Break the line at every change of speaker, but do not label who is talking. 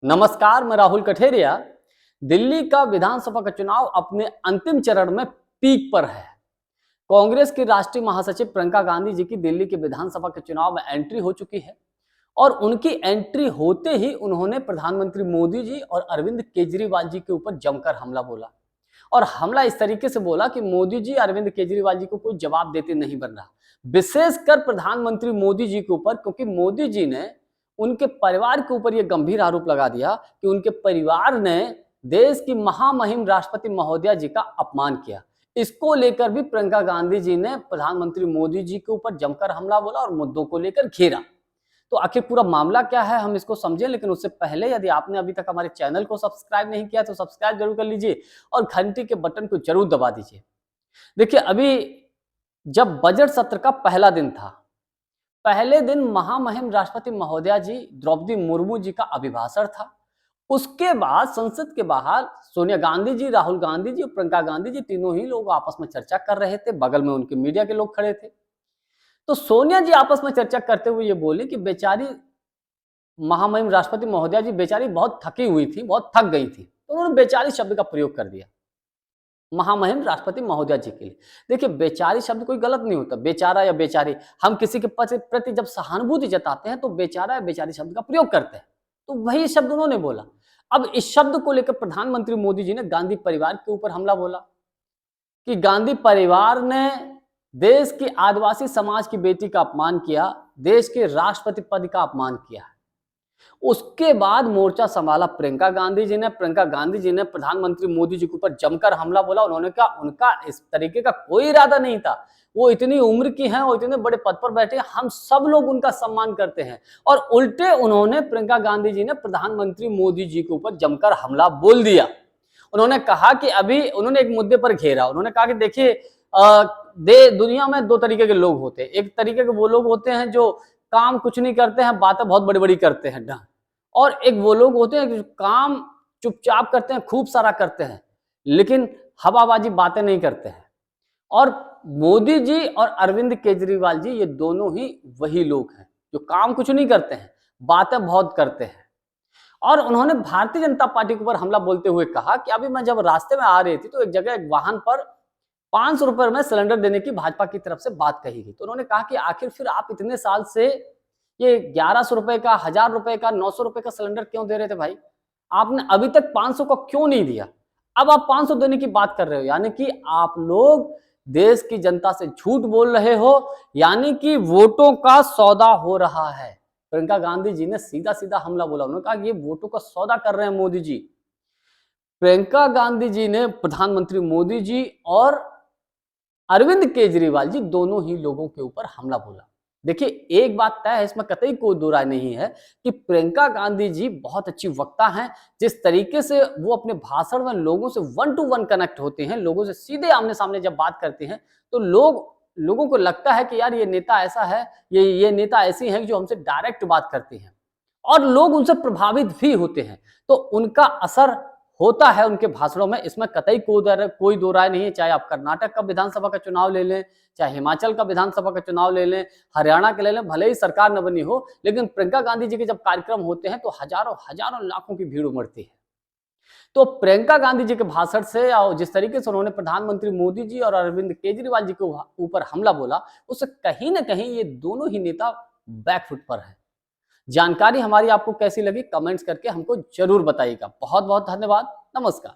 नमस्कार, मैं राहुल कठेरिया। दिल्ली का विधानसभा का चुनाव अपने अंतिम चरण में पीक पर है। कांग्रेस की राष्ट्रीय महासचिव प्रियंका गांधी जी की दिल्ली के विधानसभा के चुनाव में एंट्री हो चुकी है और उनकी एंट्री होते ही उन्होंने प्रधानमंत्री मोदी जी और अरविंद केजरीवाल जी के ऊपर जमकर हमला बोला। और हमला इस तरीके से बोला कि मोदी जी अरविंद केजरीवाल जी को कोई जवाब देते नहीं बन रहा, विशेषकर प्रधानमंत्री मोदी जी के ऊपर, क्योंकि मोदी जी ने उनके परिवार के ऊपर यह गंभीर आरोप लगा दिया कि उनके परिवार ने देश की महामहिम राष्ट्रपति महोदया जी का अपमान किया। इसको लेकर भी प्रियंका गांधी जी ने प्रधानमंत्री मोदी जी के ऊपर जमकर हमला बोला और मुद्दों को लेकर घेरा। तो आखिर पूरा मामला क्या है, हम इसको समझें, लेकिन उससे पहले यदि आपने अभी तक हमारे चैनल को सब्सक्राइब नहीं किया तो सब्सक्राइब जरूर कर लीजिए और घंटी के बटन को जरूर दबा दीजिए। देखिए, अभी जब बजट सत्र का पहला दिन था, पहले दिन महामहिम राष्ट्रपति महोदया जी द्रौपदी मुर्मू जी का अभिभाषण था। उसके बाद संसद के बाहर सोनिया गांधी जी, राहुल गांधी जी और प्रियंका गांधी जी तीनों ही लोग आपस में चर्चा कर रहे थे। बगल में उनके मीडिया के लोग खड़े थे। तो सोनिया जी आपस में चर्चा करते हुए ये बोली कि बेचारी महामहिम राष्ट्रपति महोदया जी बेचारी बहुत थकी हुई थी, बहुत थक गई थी। तो उन्होंने बेचारी शब्द का प्रयोग कर दिया महामहिम राष्ट्रपति महोदया जी के लिए। देखिए, बेचारी शब्द कोई गलत नहीं होता, बेचारा या बेचारी। हम किसी के प्रति जब सहानुभूति जताते हैं तो बेचारा या बेचारी शब्द का प्रयोग करते हैं। तो वही शब्द उन्होंने बोला। अब इस शब्द को लेकर प्रधानमंत्री मोदी जी ने गांधी परिवार के ऊपर हमला बोला कि गांधी परिवार ने देश की आदिवासी समाज की बेटी का अपमान किया, देश के राष्ट्रपति पद का अपमान किया। उसके बाद मोर्चा संभाला प्रियंका गांधी जी ने। प्रियंका गांधी जी ने प्रधानमंत्री मोदी जी के ऊपर जमकर हमला बोला। उन्होंने कहा उनका इस तरीके का कोई इरादा नहीं था, वो इतनी उम्र की हैं और इतने बड़े पद पर बैठे हैं, हम सब लोग उनका सम्मान करते हैं। और उल्टे उन्होंने प्रियंका गांधी जी ने प्रधानमंत्री मोदी जी के ऊपर जमकर हमला बोल दिया। उन्होंने कहा कि अभी उन्होंने एक मुद्दे पर घेरा। उन्होंने कहा कि देखिए, दुनिया में दो तरीके के लोग होते हैं। एक तरीके के वो लोग होते हैं जो काम कुछ नहीं करते हैं, बातें बहुत बड़ी बड़ी करते हैं, और एक वो लोग होते हैं जो काम चुपचाप करते हैं, खूब सारा करते हैं, लेकिन हवाबाजी बातें नहीं करते हैं। और मोदी जी और अरविंद केजरीवाल जी ये दोनों ही वही लोग हैं जो काम कुछ नहीं करते हैं, बातें बहुत करते हैं। और उन्होंने भारतीय जनता पार्टी के ऊपर हमला बोलते हुए कहा कि अभी मैं जब रास्ते में आ रही थी तो एक जगह एक वाहन पर 500 रुपए में सिलेंडर देने की भाजपा की तरफ से बात कही गई। तो उन्होंने कहा कि आखिर फिर आप इतने साल से ये 1100 रुपए का, 1000 रुपए का, 900 रुपए का सिलेंडर क्यों दे रहे थे भाई? आपने अभी तक 500 का क्यों नहीं दिया? अब आप 500 देने की बात कर रहे हो। यानी कि आप लोग देश की जनता से झूठ बोल रहे हो, यानी कि वोटों का सौदा हो रहा है। प्रियंका गांधी जी ने सीधा सीधा हमला बोला। उन्होंने कहा ये वोटों का सौदा कर रहे हैं मोदी जी। प्रियंका गांधी जी ने प्रधानमंत्री मोदी जी और अरविंद केजरीवाल जी दोनों ही लोगों के ऊपर हमला बोला। देखिए, एक बात तय है, इसमें कतई कोई दो राय नहीं है कि प्रियंका गांधी जी बहुत अच्छी वक्ता हैं। जिस तरीके से वो अपने भाषण में लोगों से 1 to 1 कनेक्ट होते हैं, लोगों से सीधे आमने सामने जब बात करते हैं तो लोगों को लगता है कि यार ये नेता ऐसा है, ये नेता ऐसी हैं जो हमसे डायरेक्ट बात करते हैं और लोग उनसे प्रभावित भी होते हैं। तो उनका असर होता है उनके भाषणों में, इसमें कतई कोई दो राय नहीं है। चाहे आप कर्नाटक का विधानसभा का चुनाव ले लें, चाहे हिमाचल का विधानसभा का चुनाव ले लें, हरियाणा के ले लें, भले ही सरकार न बनी हो, लेकिन प्रियंका गांधी जी के जब कार्यक्रम होते हैं तो हजारों हजारों लाखों की भीड़ उमड़ती है। तो प्रियंका गांधी जी के भाषण से और जिस तरीके से उन्होंने प्रधानमंत्री मोदी जी और अरविंद केजरीवाल जी के ऊपर हमला बोला, उससे कहीं ना कहीं ये दोनों ही नेता बैकफुट पर है। जानकारी हमारी आपको कैसी लगी, कमेंट्स करके हमको जरूर बताइएगा। बहुत बहुत धन्यवाद। नमस्कार।